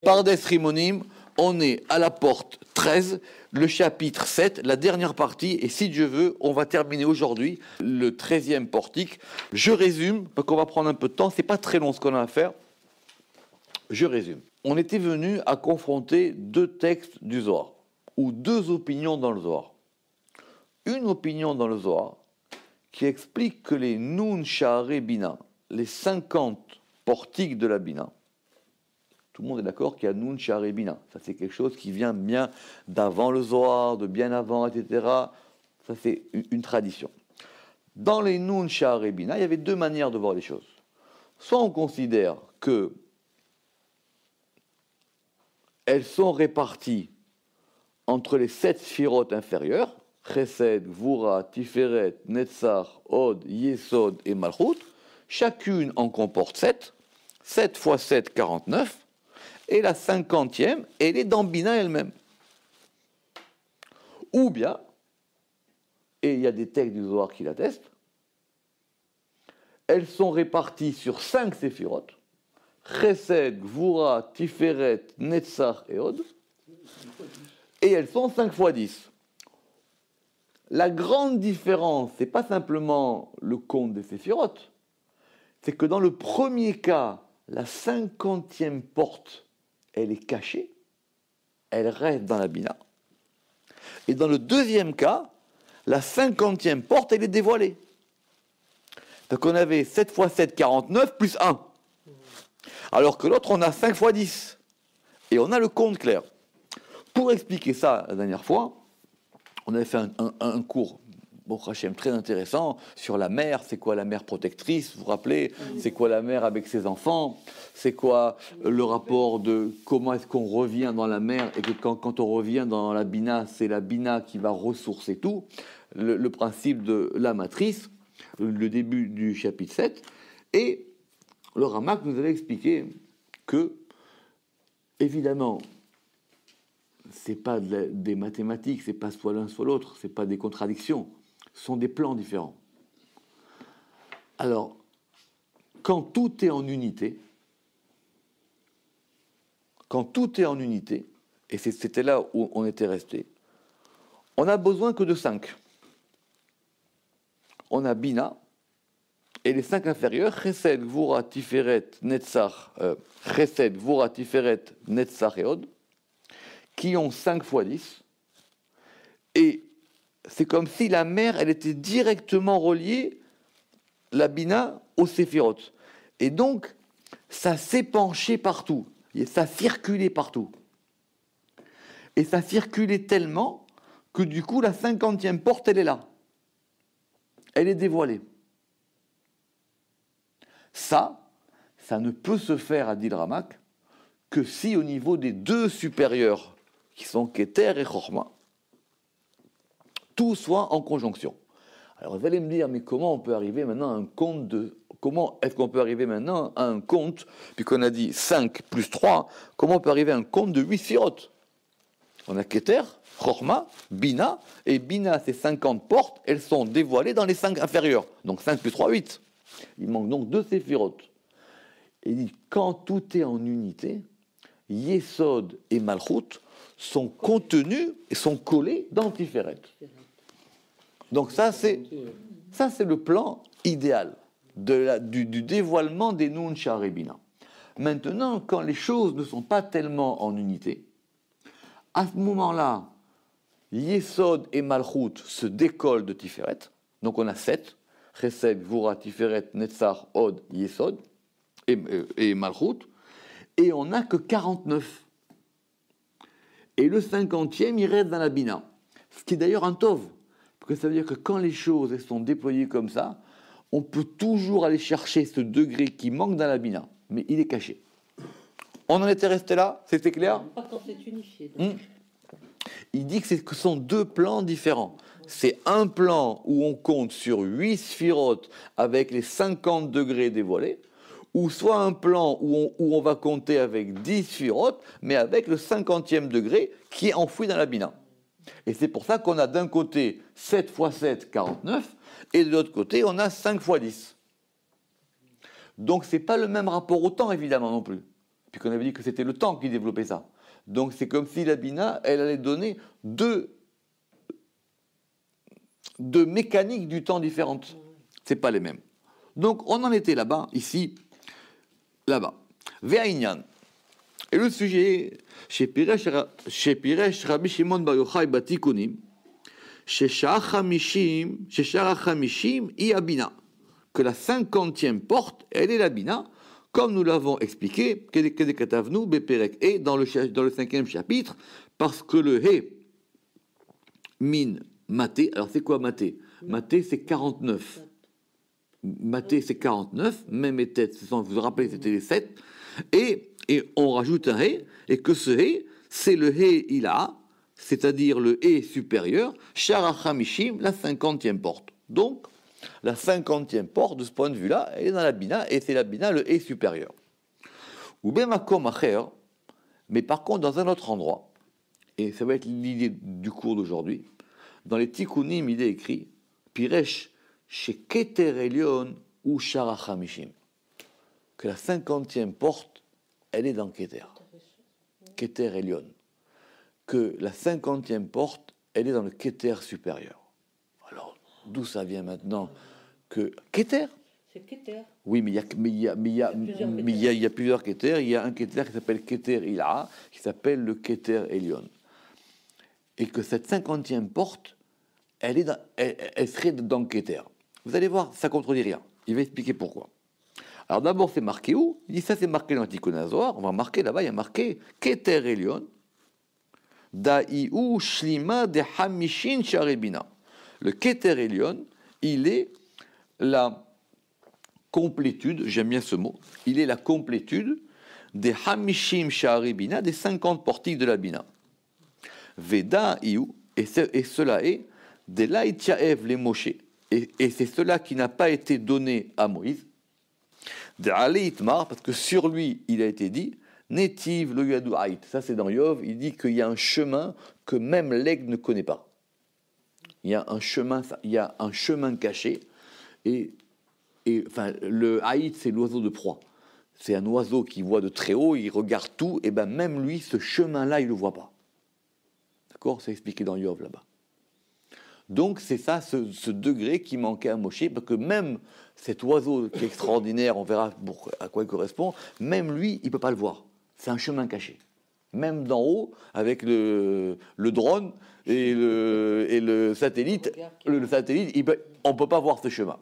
Pardes Rimonim, on est à la porte 13, le chapitre 7, la dernière partie, et si Dieu veut, on va terminer aujourd'hui le 13e portique. Je résume, parce qu'on va prendre un peu de temps, c'est pas très long ce qu'on a à faire. Je résume. On était venu à confronter deux textes du Zohar, ou deux opinions dans le Zohar. Une opinion dans le Zohar qui explique que les Nun Sha'arei Bina, les 50 portiques de la Bina, tout le monde est d'accord qu'il y a Nun Sha'arei Bina. Ça, c'est quelque chose qui vient bien d'avant le Zohar, de bien avant, etc. Ça, c'est une tradition. Dans les Nun Sha'arei Bina, il y avait deux manières de voir les choses. Soit on considère que elles sont réparties entre les 7 sphirotes inférieures, Chesed, Gvura, Tiferet, Netzach, Od, Yesod et Malchut. Chacune en comporte 7. 7 fois 7, 49. Et la 50e, elle est dans Bina elle-même. Ou bien, et il y a des textes du Zohar qui l'attestent, elles sont réparties sur 5 séphirotes, Chesed, Gvura, Tiferet, Netzach et Od, et elles sont 5 fois 10. La grande différence, ce n'est pas simplement le compte des séphirotes, c'est que dans le premier cas, la 50e porte, elle est cachée, elle reste dans la Bina. Et dans le deuxième cas, la 50e porte, elle est dévoilée. Donc on avait 7 fois 7, 49, plus 1. Alors que l'autre, on a 5 fois 10. Et on a le compte clair. Pour expliquer ça, la dernière fois, on avait fait un cours, bon, Hachem, très intéressant, sur la mère. C'est quoi la mère protectrice, vous vous rappelez? C'est quoi la mère avec ses enfants? C'est quoi le rapport de comment est-ce qu'on revient dans la mer? Et que quand on revient dans la Bina, c'est la Bina qui va ressourcer tout. Le principe de la matrice, le début du chapitre 7. Et le Ramak nous avait expliqué que, évidemment, c'est pas des mathématiques, c'est pas soit l'un soit l'autre, c'est pas des contradictions, ce sont des plans différents. Alors, quand tout est en unité, et c'était là où on était resté, on n'a besoin que de 5. On a Bina, et les 5 inférieurs, Chesed, Gvura, Tiferet, Netzach, Chesed, Gvura, Tiferet, Netzach et Od, qui ont 5 fois 10, et c'est comme si la mer, elle était directement reliée, la Bina, au Séphirot. Et donc, ça s'épanchait partout, et ça circulait partout. Et ça circulait tellement que du coup, la 50e porte, elle est là. Elle est dévoilée. Ça ne peut se faire, a dit le Ramak, que si au niveau des deux supérieurs, qui sont Keter et Chorma, tout soit en conjonction. Alors vous allez me dire, mais comment on peut arriver maintenant à un compte comment est-ce qu'on peut arriver maintenant à un compte, puisqu'on a dit 5 plus 3, comment on peut arriver à un compte de 8 sphirotes? On a Keter, Chorma, Bina, et Bina, ces 50 portes, elles sont dévoilées dans les 5 inférieurs. Donc 5 plus 3, 8. Il manque donc 2 séphirotes. Et il dit, quand tout est en unité, Yesod et Malchut sont contenus et sont collés dans Tiferet. Donc ça c'est le plan idéal du dévoilement des Nun Sha'arei Bina. Maintenant, quand les choses ne sont pas tellement en unité, à ce moment-là, Yesod et Malchut se décollent de Tiferet. Donc on a 7, Chesed, Gvura, Tiferet, Netzach, Od, Yesod et Malchut, et on n'a que 49. Et le 50e, il reste dans la Bina. Ce qui est d'ailleurs un tov. Parce que ça veut dire que quand les choses sont déployées comme ça, on peut toujours aller chercher ce degré qui manque dans la Bina. Mais il est caché. On en était resté là? C'était clair? Pas quand c'est unifié. Il dit que ce sont deux plans différents. C'est un plan où on compte sur 8 sphirotes avec les 50 degrés dévoilés, ou soit un plan où on va compter avec 10 sphirotes, mais avec le 50e degré qui est enfoui dans la Bina. Et c'est pour ça qu'on a d'un côté 7 fois 7, 49, et de l'autre côté, on a 5 fois 10. Donc, ce n'est pas le même rapport au temps, évidemment, non plus. puisqu'on avait dit que c'était le temps qui développait ça. Donc c'est comme si la Bina, elle allait donner deux mécaniques du temps différentes. C'est pas les mêmes. Donc on en était là-bas, ici, là-bas. Ve'ainyan. Et le sujet, chez Piresh Rabbi Shimon Bar Yochai Batikunim, chez Sha'ar Hamishim i Abina, que la 50e porte, elle est la Bina, comme nous l'avons expliqué, Kedekatavnu Beperek E, dans le 5e chapitre, parce que le He, min, maté, alors c'est quoi maté? Maté, c'est 49. Maté, c'est 49, même les têtes, vous vous rappelez, c'était les 7, et on rajoute un He, et que ce He, c'est le He Ila, c'est-à-dire le He supérieur, Shara Hamishim, la 50e porte. Donc, la 50e porte, de ce point de vue-là, elle est dans la Bina, et c'est la Bina, le He supérieur. Ou Bemakom Acher, mais par contre, dans un autre endroit, et ça va être l'idée du cours d'aujourd'hui, dans les Tikkunim, il est écrit, Piresh, chez Keter Elion ou Shara Hamishim, que la 50e porte, elle est dans Keter. Keter Elion. Que la 50e porte, elle est dans le Keter supérieur. Alors, d'où ça vient maintenant que Keter? C'est Keter. Oui, mais il y a plusieurs Keter. Il y a un Keter qui s'appelle Keter Ila, qui s'appelle le Keter Elion. Et que cette 50e porte, elle serait dans Keter. Vous allez voir, ça ne contredit rien. Il va expliquer pourquoi. Alors d'abord, c'est marqué où? Il dit ça, c'est marqué dans l'Anticonazoar. On va marquer là-bas, il y a marqué Keter Elion, Da'iou Shlima de Hamishin Sharebina. Le Keter Elion, il est la complétude, j'aime bien ce mot, il est la complétude des Hamishim Sharebina, des 50 portiques de la Bina. Veda Iou, et cela est des Laïtiaev les Moshe. Et c'est cela qui n'a pas été donné à Moïse. De Ali Itmar, parce que sur lui, il a été dit, Netiv le Yadu Haït. Ça, c'est dans Yov, il dit qu'il y a un chemin que même l'aigle ne connaît pas. Il y a un chemin caché. Et enfin, le Haït, c'est l'oiseau de proie. C'est un oiseau qui voit de très haut, il regarde tout, et bien même lui, ce chemin-là, il ne le voit pas. D'accord? C'est expliqué dans Yov, là-bas. Donc c'est ça, ce degré qui manquait à Moshe, parce que même cet oiseau qui est extraordinaire, on verra à quoi il correspond, même lui, il ne peut pas le voir. C'est un chemin caché. Même d'en haut, avec le drone et le satellite, on ne peut pas voir ce chemin.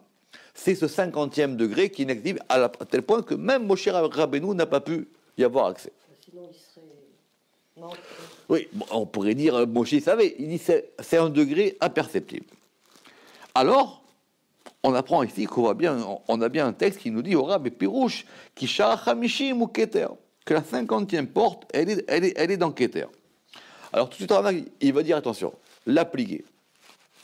C'est ce 50e degré qui est inactif à tel point que même Moshe Rabbeinu n'a pas pu y avoir accès. Sinon, il serait... Non. Oui, on pourrait dire, Moshe savait, il dit c'est un degré imperceptible. Alors, on apprend ici qu'on a bien un texte qui nous dit, Ora Bepirouche, qui Shara Hamishim ou Keter, que la 50e porte, elle est dans Keter. Alors tout de suite, il va dire, attention, l'appliquer.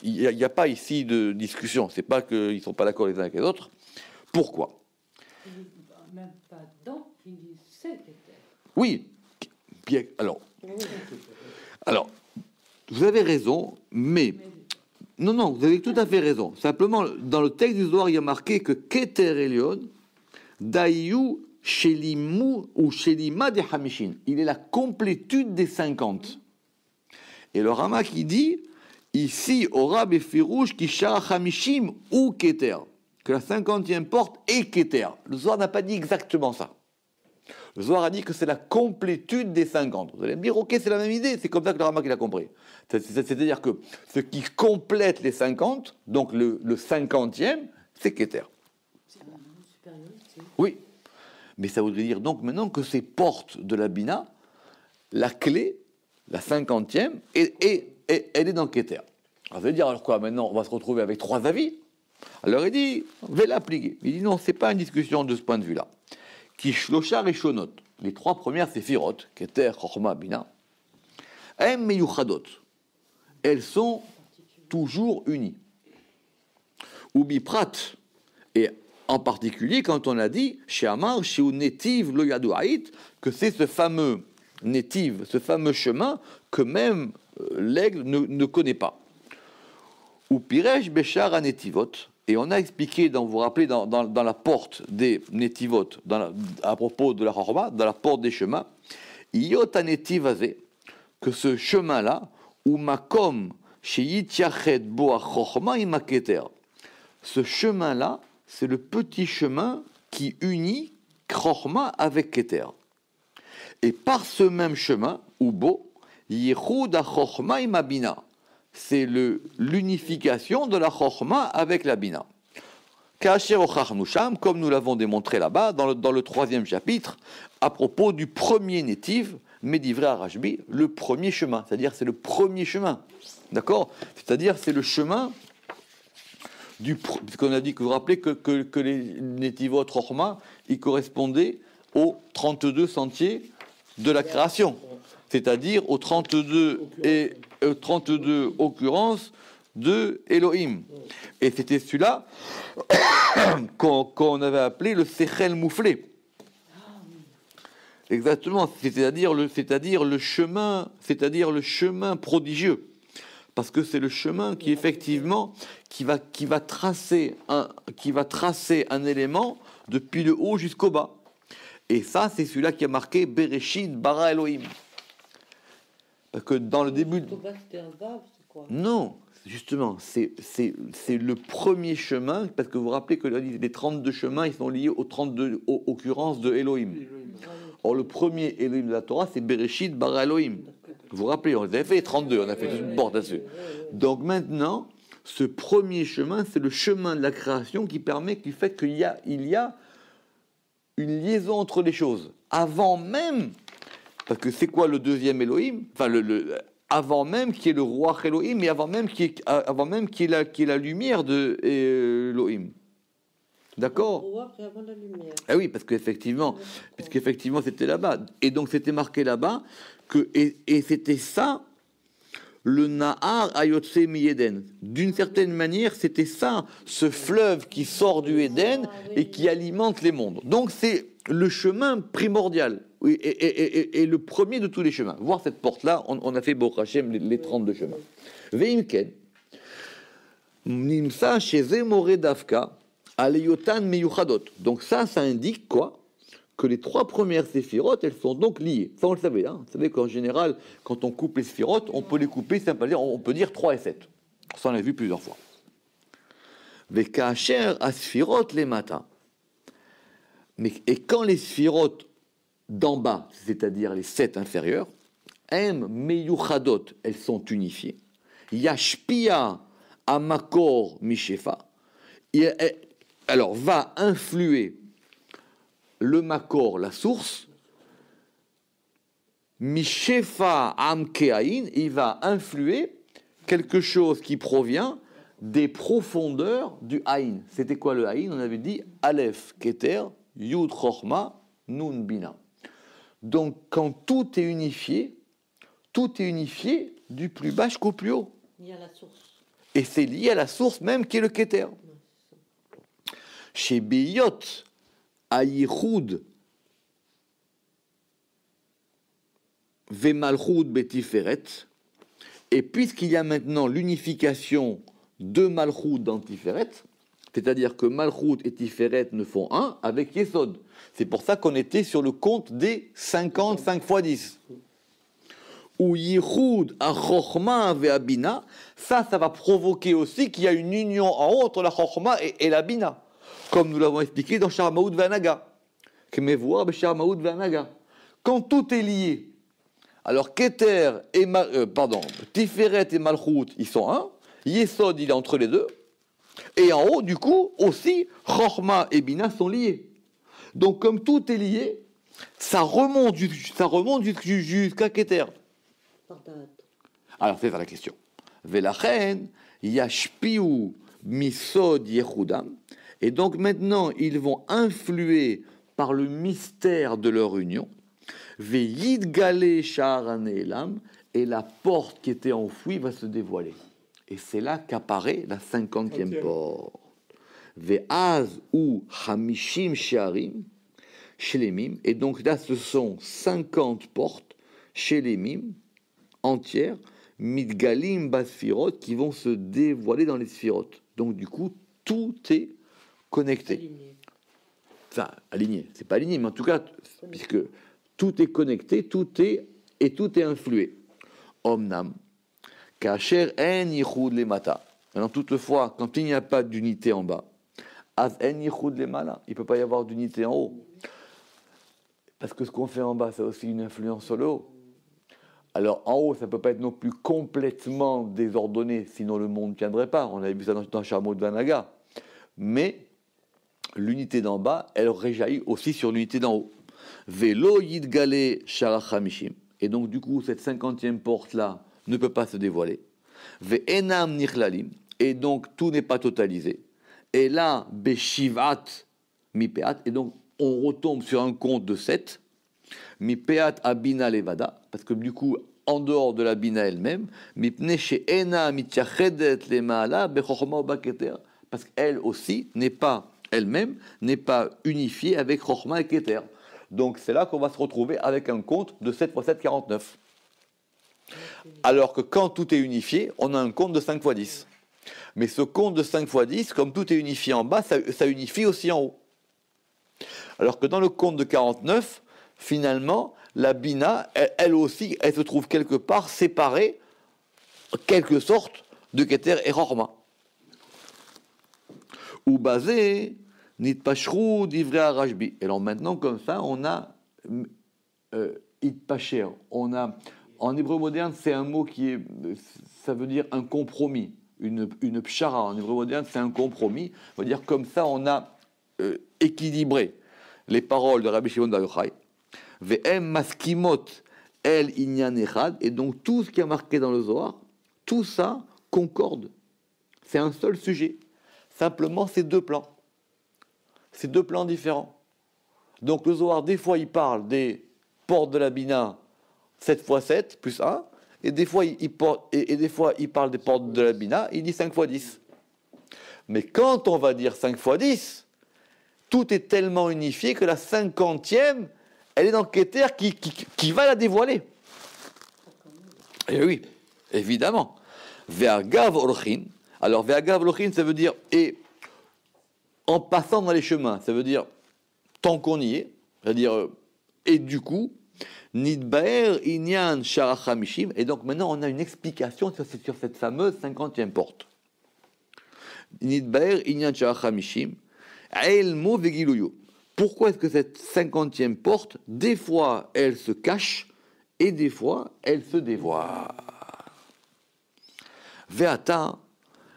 Il n'y a pas ici de discussion, c'est pas qu'ils ne sont pas d'accord les uns avec les autres. Pourquoi? Même pas dans, il dit c'est Keter. Oui, alors, vous avez raison, mais... Non, vous avez tout à fait raison. Simplement, dans le texte du Zohar, il y a marqué que Keter Elion, Daïou, Shelimou ou Shelima de Hamishin. Il est la complétude des 50. Et le Rama qui dit, ici, Ora Befirouche, qui Shara Hamishim ou Keter. Que la 50e porte est Keter. Le Zohar n'a pas dit exactement ça. Le Zohar a dit que c'est la complétude des 50. Vous allez me dire, ok, c'est la même idée, c'est comme ça que le Rama qu'il a compris. C'est-à-dire que ce qui complète les 50, donc le 50e, c'est Keter. C'est un supériorité. Oui, mais ça voudrait dire donc maintenant que ces portes de la Bina, la clé, la 50e, elle est dans Keter. Alors vous allez dire, alors quoi, maintenant on va se retrouver avec 3 avis? Alors il dit, on va l'appliquer. Il dit non, c'est pas une discussion de ce point de vue-là. Qui Shlosha Reshonot, les 3 premières Séphirot, Keter, Chochma, Bina, Em Meyuchadot, elles sont toujours unies. Ou Biprat, et en particulier quand on a dit, chez Amar, chez Netiv lo Yadu Haït, que c'est ce fameux Netiv, ce fameux chemin que même l'aigle ne connaît pas. Ou Piresh Beshar Netivot, Et on a expliqué, vous vous rappelez, dans la porte des Netivot, à propos de la Chorma, dans la porte des chemins, Yot Netivazé, que ce chemin-là, ou Makom, Sheyitiachet Bo Chorma Imaketer, ce chemin-là, c'est le petit chemin qui unit Chorma avec Keter. Et par ce même chemin, ou Bo, Yichud Chorma Imabina, c'est l'unification de la Chorma avec la Bina. Kasher Ochachnusham, comme nous l'avons démontré là-bas, dans le 3e chapitre, à propos du premier Netiv, Médivré à Rashbi, le premier chemin. C'est-à-dire, c'est le premier chemin. D'accord ? C'est-à-dire, c'est le chemin puisqu'on a dit que vous vous rappelez que les Netivot Chorma, ils correspondaient aux 32 sentiers de la création. C'est-à-dire aux 32 occurrences de Elohim. Et c'était celui-là qu'on avait appelé le Sechel mouflé. Exactement, c'est-à-dire le chemin prodigieux. Parce que c'est le chemin qui effectivement qui va tracer un élément depuis le haut jusqu'au bas. Et ça, c'est celui-là qui a marqué Bereshit bara Elohim. Parce que dans le début... Non, justement, c'est le premier chemin, parce que vous vous rappelez que les 32 chemins, ils sont liés aux 32 occurrences de Elohim. Or, le premier Elohim de la Torah, c'est Bereshit bara Elohim. Vous vous rappelez, on avait fait 32, on a fait toute une porte là-dessus. Donc maintenant, ce premier chemin, c'est le chemin de la création qui fait qu'il y a une liaison entre les choses. Avant même... Parce que c'est quoi le deuxième Elohim ? Enfin, avant même qu'il y ait le roi Elohim, mais avant même qu'il y ait la lumière de Elohim. D'accord ? Le roi avant la lumière. Ah oui, parce qu'effectivement, c'était là-bas. Et donc c'était marqué là-bas et c'était ça, le Nahar Ayotse mi-Eden. D'une certaine manière, c'était ça, ce fleuve qui sort du Éden et qui alimente les mondes. Donc c'est le chemin primordial. Et le premier de tous les chemins. Voir cette porte-là, on a fait Baruch Hashem les 32 chemins. Veimken, Nimsa Sheze More Davka, Aleyotan Meyuchadot. Donc ça indique quoi ? Que les 3 premières séphirotes, elles sont donc liées. Ça, on le savait. Hein. Vous savez qu'en général, quand on coupe les séphirotes, on peut les couper, on peut dire 3 et 7. Ça, on l'a vu plusieurs fois. Vekacher Asphirot les mata. Et quand les séphirotes d'en bas, c'est-à-dire les 7 inférieures, Meyuchadot, elles sont unifiées. Yashpia Amakor Mishefa. Alors, va influer le Makor, la source, Mishefa Amkeain, il va influer quelque chose qui provient des profondeurs du Aïn. C'était quoi le Aïn ? On avait dit Aleph, Keter, Yud, Chochma, Nun, Bina. Donc, quand tout est unifié du plus bas jusqu'au plus haut. Lié à la source. Et c'est lié à la source même qui est le Keter. Chez Beyot, Ayichud, Vemalchud Betiferet, et puisqu'il y a maintenant l'unification de Malchut dans Tiferet, c'est-à-dire que Malchut et Tiferet ne font un avec Yesod. C'est pour ça qu'on était sur le compte des 55 fois 10. Ou Yichud à Chochma ve Abina, ça va provoquer aussi qu'il y a une union en haut entre la Chochma et la Bina, comme nous l'avons expliqué dans Sharmaout Vanaga. Quand tout est lié, alors Keter et Tiferet et Malchut, ils sont un, Yesod, il est entre les deux, et en haut, du coup, aussi, Chochma et Bina sont liés. Donc, comme tout est lié, ça remonte jusqu'à Keter. Alors, c'est ça la question. Velachen, Yashpiu Misod Yechudam. Et donc, maintenant, ils vont influer par le mystère de leur union. Veyid Gale Sha'ar Ne'elam. Et la porte qui était enfouie va se dévoiler. Et c'est là qu'apparaît la 50e porte. Ve'az ou Hamishim She'arim Shelemim. Et donc là, ce sont 50 portes Shelemim entières, Midgalim Basfirot, qui vont se dévoiler dans les Sphirot. Donc du coup, tout est connecté. Aligné. Enfin, aligné, c'est pas aligné, mais en tout cas, puisque tout est connecté, tout est influé. Omnam, kacher en yichud lemata. Maintenant, toutefois, quand il n'y a pas d'unité en bas, az en yichud lemala, il ne peut pas y avoir d'unité en haut. Parce que ce qu'on fait en bas, ça a aussi une influence sur le haut. Alors, en haut, ça ne peut pas être non plus complètement désordonné, sinon le monde ne tiendrait pas. On avait vu ça dans Shamo de Vanaga. Mais l'unité d'en bas, elle réjaillit aussi sur l'unité d'en haut. Velo yidgale sharachamishim. Et donc, du coup, cette 50e porte-là ne peut pas se dévoiler. Ve'enam nichlalim. Et donc, tout n'est pas totalisé. Et là, beshivat mipeat. Et donc, on retombe sur un compte de 7. Mipeat abina levada. Parce que du coup, en dehors de la bina elle-même, mipne she'ena mityachedet lemala bechochma ubaketer. Parce qu'elle aussi n'est pas, elle-même, n'est pas unifiée avec chochma et keter. Donc c'est là qu'on va se retrouver avec un compte de 7 x 7, 49. Alors que quand tout est unifié, on a un compte de 5 x 10. Mais ce compte de 5 x 10, comme tout est unifié en bas, ça unifie aussi en haut. Alors que dans le compte de 49, finalement, la bina, elle aussi, elle se trouve quelque part séparée, en quelque sorte, de keter et chochma. Ou basé, nitpashru d'ivrei Rashbi. Et alors maintenant, comme ça, on a itpacher. On a, en hébreu moderne, c'est un mot qui est, ça veut dire un compromis. Une pshara, en hébreu moderne, c'est un compromis. Ça veut dire comme ça, on a équilibré les paroles de Rabbi Shimon bar Yochai. Ve'em maskimot el inyan echad. Et donc, tout ce qui est marqué dans le Zohar, tout ça concorde. C'est un seul sujet. Simplement, c'est deux plans. C'est deux plans différents. Donc, le Zohar, des fois, il parle des portes de la Bina 7 x 7 plus 1. Et des fois, il parle des portes de la Bina, il dit 5 x 10. Mais quand on va dire 5 x 10, tout est tellement unifié que la 50e, elle est dans le Keter qui va la dévoiler. Et oui, évidemment. Ve'agav orchin. Alors, ve'agav orchin, ça veut dire, et en passant dans les chemins, ça veut dire, tant qu'on y est, c'est-à-dire, et du coup, nidbaer inyan sharachamishim, et donc maintenant on a une explication sur cette fameuse 50e porte. Nidbaer inyan sharachamishim, aelmo vegiluyo. Pourquoi est-ce que cette 50e porte, des fois, elle se cache, et des fois, elle se dévoile? Ve'ata,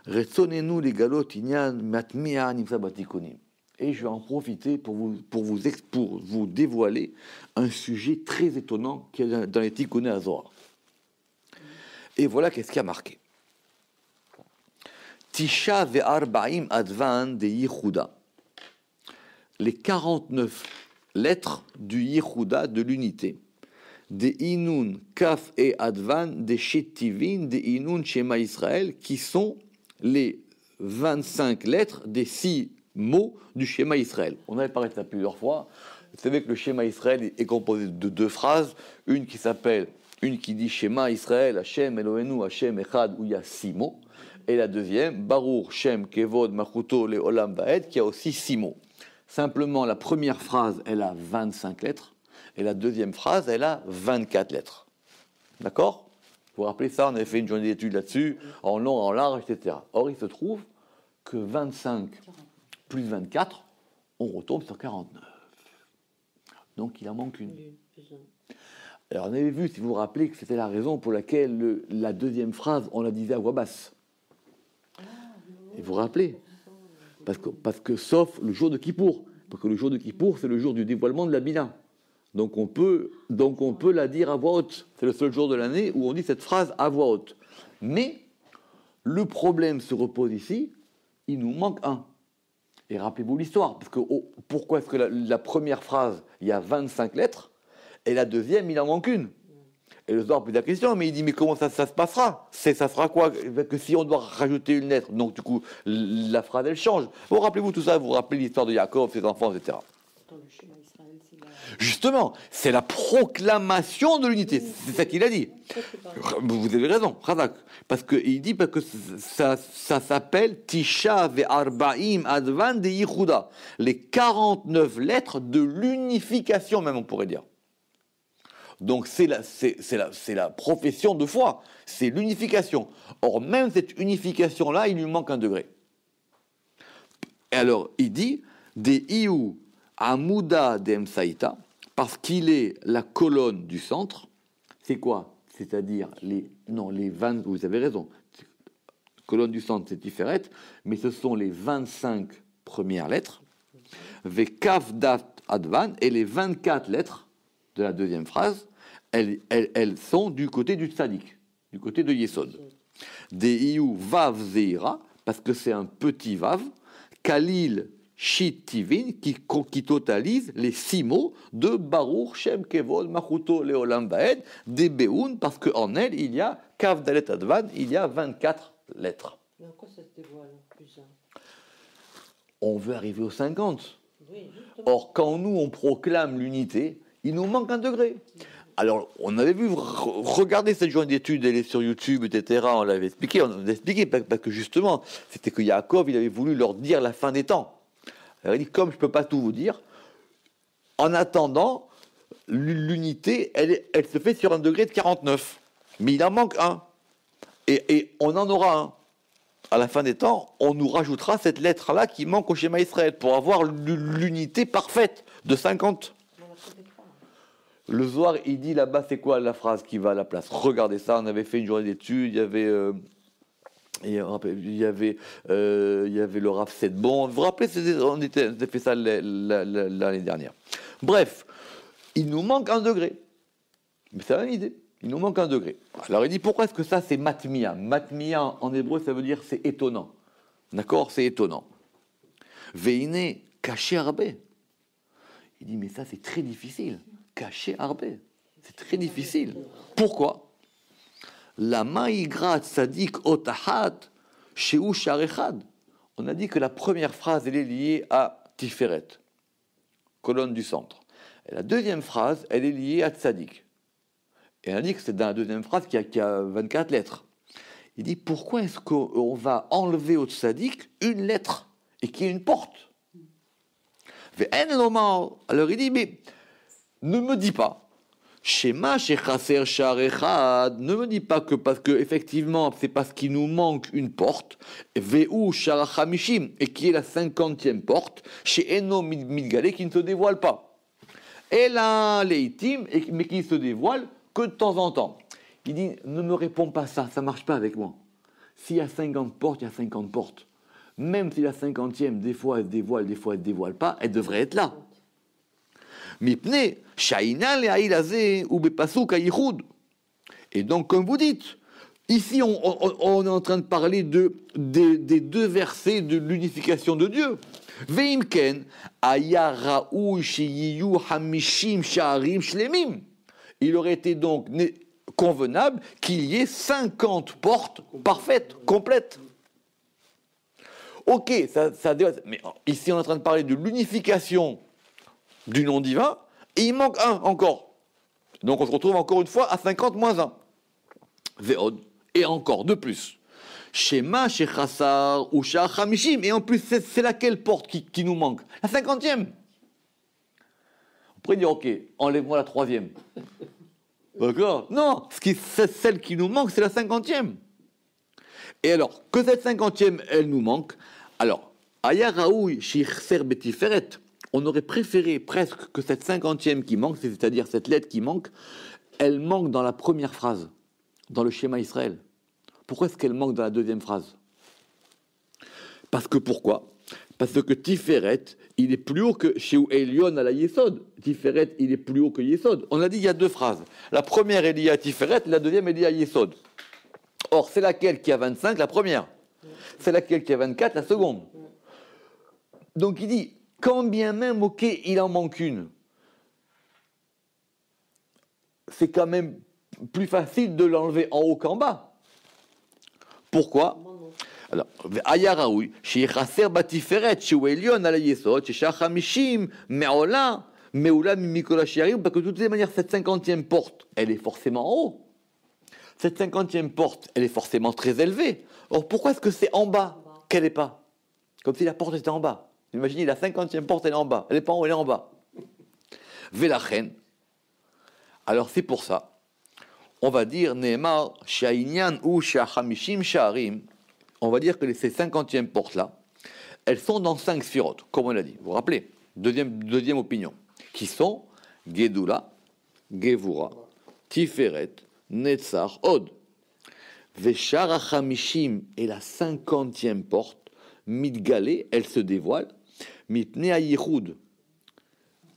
retsonenu legalot inyan matmia nimsa batikonim. Et je vais en profiter pour vous dévoiler un sujet très étonnant qui est dans les Tikkuné HaZohar. Et voilà qu'est-ce qui a marqué. Tisha ve'arba'im advan de Yichuda. Les 49 lettres du Yichuda, de l'unité. Des Inun, Kaf et Advan, des Shetivin, des Inun, Shema Israël, qui sont les 25 lettres des 6 mots du schéma Israël. On avait parlé de ça plusieurs fois. Vous savez que le schéma Israël est composé de 2 phrases. Une qui dit Schéma Israël, Hashem Eloheinu, Hashem Echad, où il y a 6 mots. Et la deuxième, Baruch, Shem, Kevod, Machuto, Leolam, Vaed, qui a aussi 6 mots. Simplement, la première phrase, elle a 25 lettres. Et la deuxième phrase, elle a 24 lettres. D'accord? Vous vous rappelez ça? On avait fait une journée d'études là-dessus, en long, en large, etc. Or, il se trouve que 25 plus 24, on retombe sur 49. Donc il en manque une. Alors on avait vu, si vous vous rappelez, que c'était la raison pour laquelle la deuxième phrase, on la disait à voix basse. Et vous vous rappelez? Parce que sauf le jour de Kippour. Parce que le jour de Kippour, c'est le jour du dévoilement de la Bina. Donc on peut la dire à voix haute. C'est le seul jour de l'année où on dit cette phrase à voix haute. Mais le problème se repose ici, il nous manque un. Et rappelez-vous l'histoire, parce que pourquoi est-ce que la première phrase, il y a 25 lettres, et la deuxième, il en manque une? Et le Zohar pose la question, mais il dit, mais comment ça se passera? Ça sera quoi? Que si on doit rajouter une lettre, donc du coup, la phrase, elle change. Bon, rappelez-vous tout ça, vous vous rappelez l'histoire de Yaakov, ses enfants, etc. Dans le schéma Israël, c'est la Justement, c'est la proclamation de l'unité. C'est ça qu'il a dit. Vous avez raison, Razak. Parce qu'il dit que ça s'appelle Tisha ve'arba'im advan de Yichuda. Les 49 lettres de l'unification, même on pourrait dire. Donc c'est la profession de foi. C'est l'unification. Or, même cette unification-là, il lui manque un degré. Et alors, il dit des Iou Amouda Demsaïta, parce qu'il est la colonne du centre. C'est quoi? C'est-à-dire les 20, vous avez raison. Colonne du centre, c'est Tiferet, mais ce sont les 25 premières lettres. Vekaf Dat Advan, et les 24 lettres de la deuxième phrase, elles sont du côté du Tzadik, du côté de Yesod. Des Iou Vav Zeira, parce que c'est un petit Vav, Kalil Shit Tivin, qui totalise les 6 mots de Baruch Shem Kevod Machuto Leolam Vaed, des Beoun, parce qu'en elle, il y a Kav Dalet Advan, il y a 24 lettres. Mais en quoi ça se dévoile plus un? On veut arriver aux 50. Oui, justement. Or, quand nous, on proclame l'unité, il nous manque un degré. Alors, on avait vu, regardez cette journée d'études, elle est sur YouTube, etc., on l'avait expliqué, parce que justement, c'était que Yaakov, il avait voulu leur dire la fin des temps. Alors, il dit, comme je ne peux pas tout vous dire, en attendant, l'unité, elle se fait sur un degré de 49. Mais il en manque un. Et on en aura un. À la fin des temps, on nous rajoutera cette lettre-là qui manque au schéma Israël pour avoir l'unité parfaite de 50. Le Zohar, il dit là-bas, c'est quoi la phrase qui va à la place? Regardez ça, on avait fait une journée d'études, il y avait le Rav Sedbon. Vous vous rappelez, on avait fait ça l'année dernière. Bref, il nous manque un degré. Mais c'est la même idée. Il nous manque un degré. Alors il dit, pourquoi est-ce que ça c'est matmia? Matmia en hébreu, ça veut dire c'est étonnant. D'accord? C'est étonnant. Veine caché arbé. Il dit, mais ça c'est très difficile. Caché arbé. C'est très difficile. Pourquoi? La maïgrat sadik otahad sheu sharechad. On a dit que la première phrase, elle est liée à Tiferet, colonne du centre. Et la deuxième phrase, elle est liée à Tzadik. Et on a dit que c'est dans la deuxième phrase qui a 24 lettres. Il dit, pourquoi est-ce qu'on va enlever au Tzadik une lettre et qu'il y ait une porte? Alors il dit, mais ne me dis pas, Shema shechaser shar echad, ne me dis pas que parce que effectivement c'est parce qu'il nous manque une porte, Ve'u shar chamishim, et qui est la 50e porte, chez Eno Midgalé, qui ne se dévoile pas. Et là, leitim, mais qui se dévoile que de temps en temps. Il dit, ne me réponds pas ça ne marche pas avec moi. S'il y a 50 portes, il y a 50 portes. Même si la 50e, des fois elle se dévoile, des fois elle ne se dévoile pas, elle devrait être là. Mipne, shaina le'ailazé ou bepasuk ayichud. Et donc, comme vous dites, ici on est en train de parler des deux versets de l'unification de Dieu. Veimken, aya raou shiyu hamishim sha'arim shlemim. Il aurait été donc convenable qu'il y ait 50 portes parfaites, complètes. Ok, mais ici on est en train de parler de l'unification du nom divin, et il manque un encore. Donc on se retrouve encore une fois à 50 moins 1. Ve'od, et encore, de plus. Shema, Shechassar, ou Shah Hamishim, et en plus c'est laquelle porte qui nous manque? La 50e. On pourrait dire, ok, enlève-moi la 3e. D'accord? Non, celle qui nous manque, c'est la 50e. Et alors, que cette 50e, elle nous manque, alors, Aya Raoui, Shirser Betiferet, on aurait préféré presque que cette 50e qui manque, c'est-à-dire cette lettre qui manque, elle manque dans la première phrase, dans le schéma Israël. Pourquoi est-ce qu'elle manque dans la deuxième phrase? Parce que pourquoi? Parce que Tiferet, il est plus haut que chez Elion à la Yesod. Tiferet, il est plus haut que Yesod. On a dit il y a deux phrases. La première est liée à Tiferet, la deuxième est liée à Yesod. Or, c'est laquelle qui a 25? La première. C'est laquelle qui a 24? La seconde. Donc il dit, quand bien même, ok, il en manque une, c'est quand même plus facile de l'enlever en haut qu'en bas. Pourquoi? Alors, Ayaraoui, chez Chasser Batiferet, chez Elion à la Yesod, chez Shachamishim, Me'ola, Mais Oula Mimikola Shiarim, parce que de toutes les manières, cette 50e porte, elle est forcément en haut. Cette 50e porte, elle est forcément très élevée. Or, pourquoi est-ce que c'est en bas qu'elle n'est pas? Comme si la porte était en bas. Imaginez, la 50e porte, elle est en bas. Elle n'est pas en haut, elle est en bas. Velachen. Alors, c'est pour ça. On va dire, Neemar, Sha'inyan ou Sha'hamishim Sha'arim. On va dire que ces 50e portes-là, elles sont dans 5 sphirotes, comme on l'a dit. Vous vous rappelez? Deuxième opinion. Qui sont Gedula, Gevura, Tiferet, Netzach, Od. Veshar HaChamishim est la 50e porte. Mitgalé, elle se dévoile. Mitne HaYichud,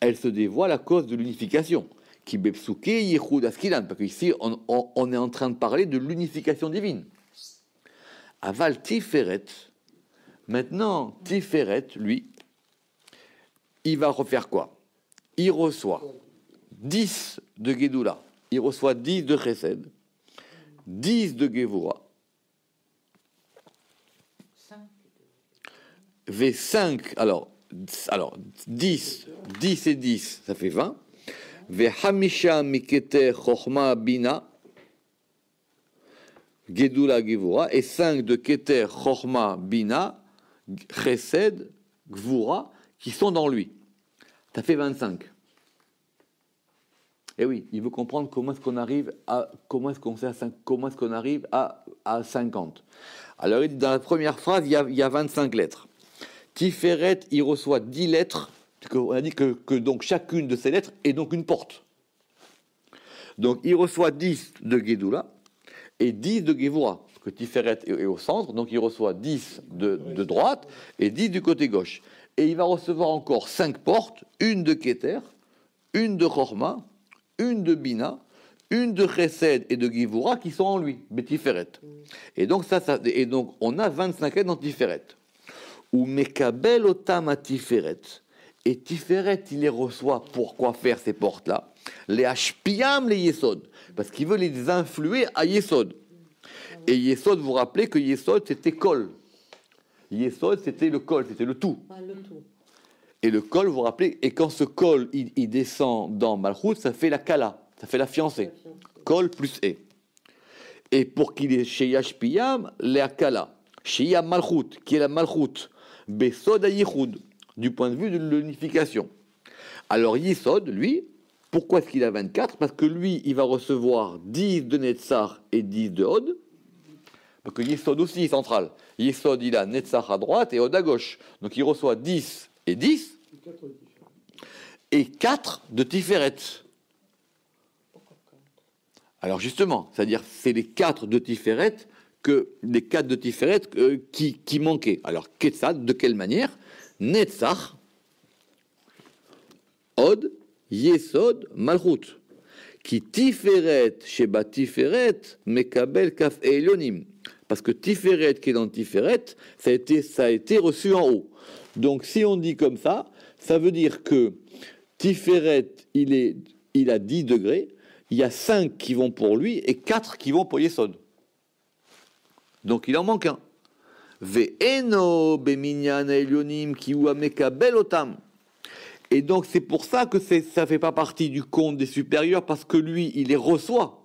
elle se dévoile à cause de l'unification. Qui Bepsuke Yichud Askilan, parce qu'ici on est en train de parler de l'unification divine. Aval Tiferet, maintenant Tiferet, lui, il va refaire quoi? Il reçoit 10 de Gedula, il reçoit 10 de Chesed, 10 de Gevura, 5. V5, alors 10 et 10, ça fait 20. Vehamisha Mikete Chochma Bina, Gedula Gevura, et 5 de Keter Chochma Bina, Chesed, Gvura, qui sont dans lui. Ça fait 25. Et oui, il veut comprendre comment est-ce qu'on arrive à 50. Alors il dit dans la première phrase, il y a 25 lettres. Tiferet, il reçoit 10 lettres. On a dit que donc chacune de ces lettres est donc une porte. Donc il reçoit 10 de Gedula et 10 de Gevura. Parce que Tiferet est au centre, donc il reçoit 10 de droite et 10 du côté gauche. Et il va recevoir encore 5 portes, une de Keter, une de Chorma, une de Bina, une de Chesed et de Gevura qui sont en lui, Betiferet. Et donc, on a 25 lettres dans Tiferet. Ou Mekabel Otam à Tiferet. Et Tiferet, il les reçoit pour quoi faire ces portes-là? Les Hashpiam, les Yesod. Parce qu'il veut les influer à Yesod. Et Yesod, vous vous rappelez que Yesod, c'était Kol. Yesod, c'était le Kol, c'était le tout. Le tout. Et le Kol, vous vous rappelez, et quand ce Kol, il descend dans Malchut, ça fait la Kala, ça fait la fiancée. Kol plus E. Et pour qu'il ait chez Yashpiyam, la Kala. Chez Yam Malchut, qui est la Malchut, Besod à Yichud, du point de vue de l'unification. Alors Yesod, lui, pourquoi est-ce qu'il a 24? Parce que lui, il va recevoir 10 de Netzach et 10 de Od. Parce que Yesod aussi est central. Yesod, il a Netzach à droite et Od à gauche. Donc il reçoit 10 et 10. Et 4 de Tiferet. Alors justement, c'est-à-dire c'est les 4 de Tiferet qui manquaient. Alors Ketzad, de quelle manière? Netzach, Od, Yesod, Malchut. Qui Tiferet, Sheba Tiferet, Mekabel Kaf Elyonim. Parce que Tiferet qui est dans Tiferet, ça a été reçu en haut. Donc si on dit comme ça veut dire que Tiferet, il a 10 degrés, il y a 5 qui vont pour lui et 4 qui vont pour Yesod. Donc il en manque un. Ve'eno beminyan elyonim ki hu amekabel otam. Et donc c'est pour ça que ça ne fait pas partie du compte des supérieurs, parce que lui, il les reçoit.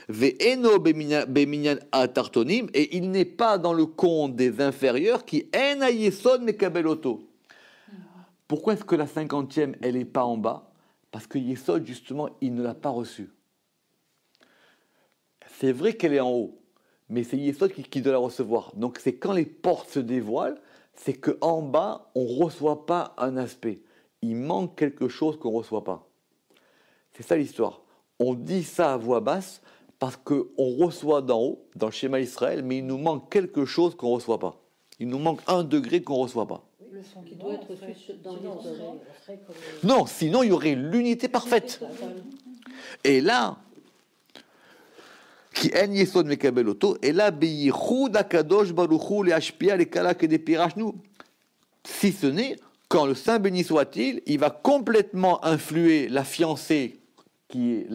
Ve'eno beminyan atartonim, et il n'est pas dans le compte des inférieurs qui en a yesod mekabel oto. Pourquoi est-ce que la 50e, elle n'est pas en bas? Parce que Yesod, justement, il ne l'a pas reçue. C'est vrai qu'elle est en haut, mais c'est Yesod qui doit la recevoir. Donc c'est quand les portes se dévoilent, c'est qu'en bas, on ne reçoit pas un aspect. Il manque quelque chose qu'on ne reçoit pas. C'est ça l'histoire. On dit ça à voix basse parce qu'on reçoit d'en haut, dans le schéma Israël, mais il nous manque quelque chose qu'on ne reçoit pas. Il nous manque un degré qu'on ne reçoit pas. Le son qui doit être reçu dans les oreilles. Non, sinon il y aurait l'unité parfaite. Et là, qui en yesod mekabel oto, et là, beyichud akadosh baruchu le hashpia le kala que des pirachnu. Si ce n'est, quand le Saint béni soit-il, il va complètement influer la fiancée qui est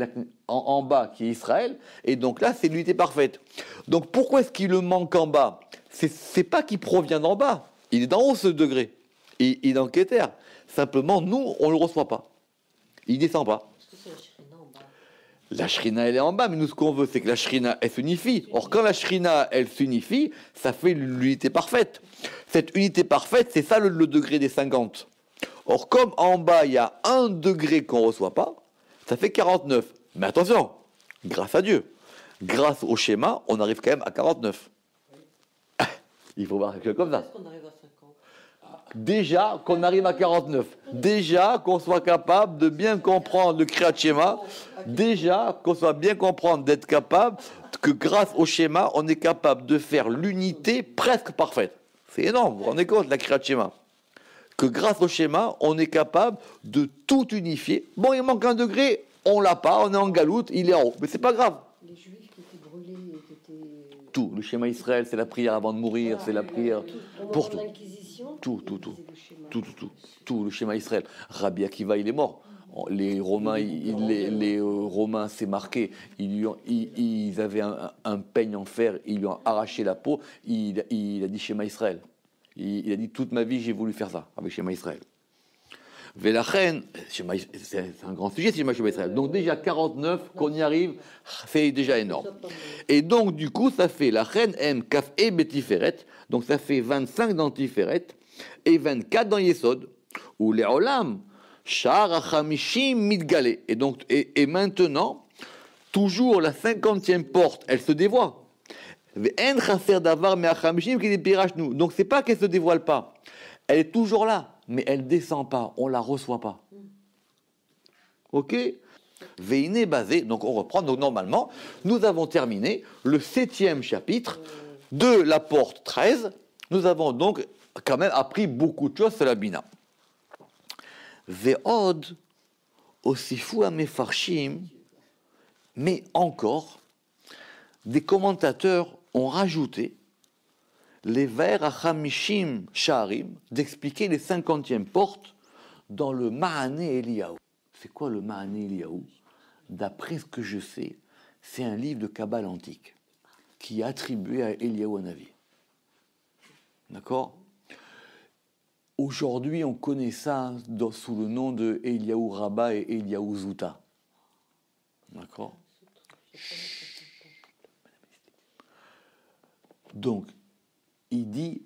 en bas, qui est Israël, et donc là, c'est l'unité parfaite. Donc pourquoi est-ce qu'il le manque en bas? C'est pas qu'il provient d'en bas, il est d'en haut ce degré, il est dans Keter. Simplement, nous, on ne le reçoit pas. Il ne descend pas. Parce que c'est la Shrina en bas. La Shrina, elle est en bas, mais nous, ce qu'on veut, c'est que la Shrina, elle s'unifie. Or, quand la Shrina, elle s'unifie, ça fait l'unité parfaite. Cette unité parfaite, c'est ça le degré des 50. Or, comme en bas, il y a 1 degré qu'on ne reçoit pas, ça fait 49. Mais attention, grâce à Dieu, grâce au schéma, on arrive quand même à 49. Il faut voir quelque chose comme ça. Est-ce qu'on arrive à 50? Déjà qu'on arrive à 49, déjà qu'on soit capable de bien comprendre le Kriyat Shema, déjà qu'on soit bien comprendre d'être capable que grâce au schéma, on est capable de faire l'unité presque parfaite. C'est énorme, vous vous rendez compte, la Kriyat Shema. Que grâce au schéma, on est capable de tout unifier. Bon, il manque 1 degré, on l'a pas, on est en galoute, il est en haut, mais c'est pas grave. Les Juifs qui étaient brûlés, qui étaient... Tout, le schéma Israël, c'est la prière avant de mourir, c'est la prière pour tout. L'Inquisition, Tout. ils disaient le schéma. Tout, le schéma Israël. Rabbi Akiva, il est mort. Les Romains, les Romains, c'est marqué. Ils avaient un peigne en fer, ils lui ont arraché la peau. Il a dit schéma Israël. Il a dit toute ma vie, j'ai voulu faire ça avec schéma Israël. Velachen, c'est un grand sujet, schéma Israël. Donc déjà 49, qu'on y arrive, c'est déjà énorme. Et donc du coup, ça fait la reine M, Kaf et Betiferet. Donc ça fait 25 dans Tiferet et 24 dans Yesod. Ou les Olam, Shar Achamishim Midgale. Et donc, et maintenant, toujours la 50e porte, elle se dévoile. En chaser davar me achamishim qui dépirage nous. Donc c'est pas qu'elle se dévoile pas, elle est toujours là, mais elle descend pas, on la reçoit pas. Ok. Veine basé. Donc on reprend. Donc normalement, nous avons terminé le 7e chapitre de la porte 13. Nous avons donc quand même appris beaucoup de choses sur la Bina. Ve'od osifu amefarshim, mais encore, des commentateurs ont rajouté les vers à Hamishim Sha'arim, d'expliquer les 50e portes dans le Ma'ane Eliyahu. C'est quoi le Ma'ane Eliyahu? D'après ce que je sais, c'est un livre de Kabbale antique qui est attribué à Eliyahu Hanavi. D'accord? Aujourd'hui, on connaît ça sous le nom de Eliyahu Rabbah et Eliyahu Zouta. D'accord? Donc, il dit,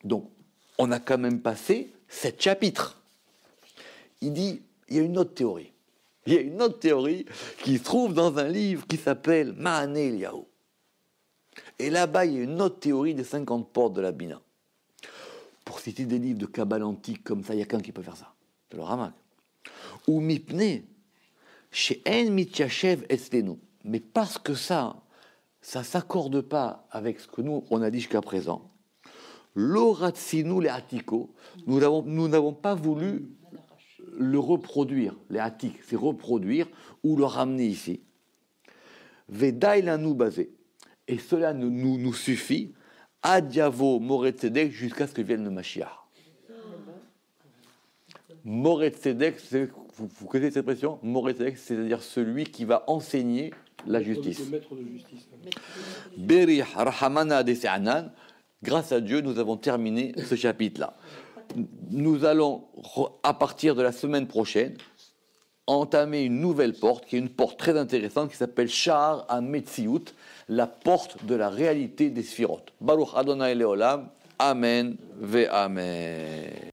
donc, on a quand même passé 7 chapitres. Il dit, il y a une autre théorie. Il y a une autre théorie qui se trouve dans un livre qui s'appelle Ma'ane Eliyahu. Et là-bas, il y a une autre théorie des 50 portes de la Bina. Pour citer des livres de Kabbale antique comme ça, il y a qu'un qui peut faire ça. C'est le Ramak. Ou Mipne, chez En Mityachev Eslenu. Mais parce que ça s'accorde pas avec ce que nous, on a dit jusqu'à présent. L'oratsinu les atiko, nous n'avons pas voulu le reproduire, les atik, c'est reproduire ou le ramener ici. Vedailanu basé. Et cela nous suffit, adiavo moretzedek, jusqu'à ce que vienne le Mashiach. Moretzedek, vous connaissez cette expression? Moretzedek, c'est-à-dire celui qui va enseigner la justice. Le maître de justice. Berih Rahamana Dese'anan, grâce à Dieu, nous avons terminé ce chapitre-là. Nous allons, à partir de la semaine prochaine, entamer une nouvelle porte, qui est une porte très intéressante, qui s'appelle Sha'ar HaMetziut, la porte de la réalité des Sphirot. Baruch Adonai Leolam, Amen ve Amen.